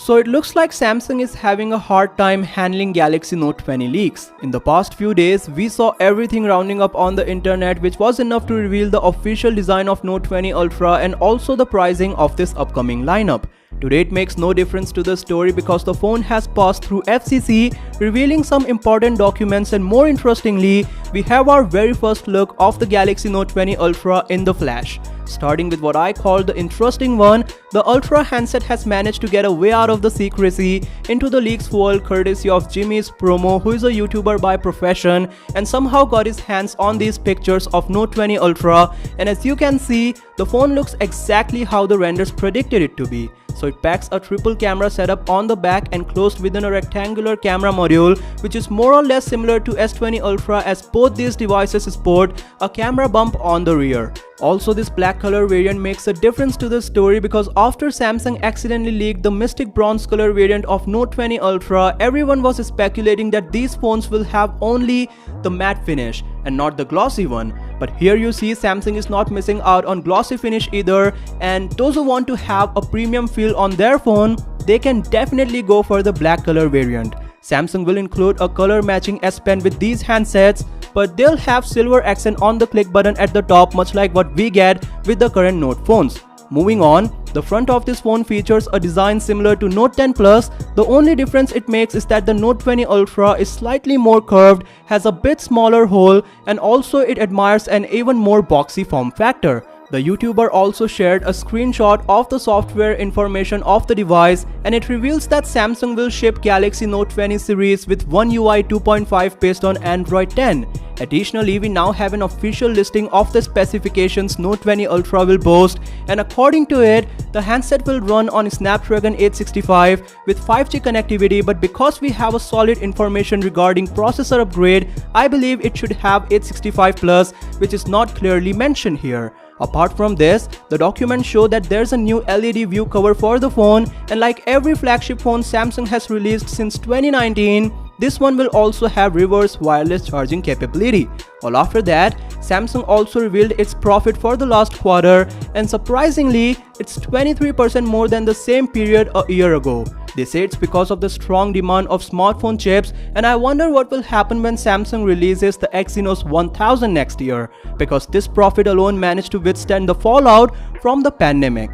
So it looks like Samsung is having a hard time handling Galaxy Note 20 leaks. In the past few days, we saw everything rounding up on the internet, which was enough to reveal the official design of Note 20 Ultra and also the pricing of this upcoming lineup. Today it makes no difference to the story because the phone has passed through FCC, revealing some important documents, and more interestingly, we have our very first look of the Galaxy Note 20 Ultra in the flash. Starting with what I call the interesting one, the Ultra handset has managed to get a way out of the secrecy into the leaks world courtesy of Jimmy's Promo, who is a YouTuber by profession and somehow got his hands on these pictures of Note 20 Ultra, and as you can see, the phone looks exactly how the renders predicted it to be. So it packs a triple camera setup on the back and closed within a rectangular camera module, which is more or less similar to S20 Ultra, as both these devices sport a camera bump on the rear. Also, this black color variant makes a difference to the story because after Samsung accidentally leaked the mystic bronze color variant of Note 20 Ultra, everyone was speculating that these phones will have only the matte finish and not the glossy one. But here you see Samsung is not missing out on glossy finish either, and those who want to have a premium feel on their phone, they can definitely go for the black color variant. Samsung will include a color matching S Pen with these handsets, but they'll have silver accent on the click button at the top, much like what we get with the current Note phones. Moving on, the front of this phone features a design similar to Note 10 Plus. The only difference it makes is that the Note 20 Ultra is slightly more curved, has a bit smaller hole, and also it admires an even more boxy form factor. The YouTuber also shared a screenshot of the software information of the device, and it reveals that Samsung will ship Galaxy Note 20 series with One UI 2.5 based on Android 10. Additionally, we now have an official listing of the specifications Note 20 Ultra will boast, and according to it, the handset will run on Snapdragon 865 with 5G connectivity, but because we have a solid information regarding processor upgrade, I believe it should have 865 Plus, which is not clearly mentioned here. Apart from this, the documents show that there's a new LED view cover for the phone, and like every flagship phone Samsung has released since 2019, this one will also have reverse wireless charging capability. Well, after that, Samsung also revealed its profit for the last quarter, and surprisingly, it's 23% more than the same period a year ago. They say it's because of the strong demand of smartphone chips, and I wonder what will happen when Samsung releases the Exynos 1000 next year, because this profit alone managed to withstand the fallout from the pandemic.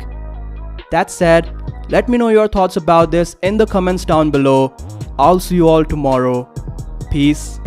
That said, let me know your thoughts about this in the comments down below. I'll see you all tomorrow. Peace.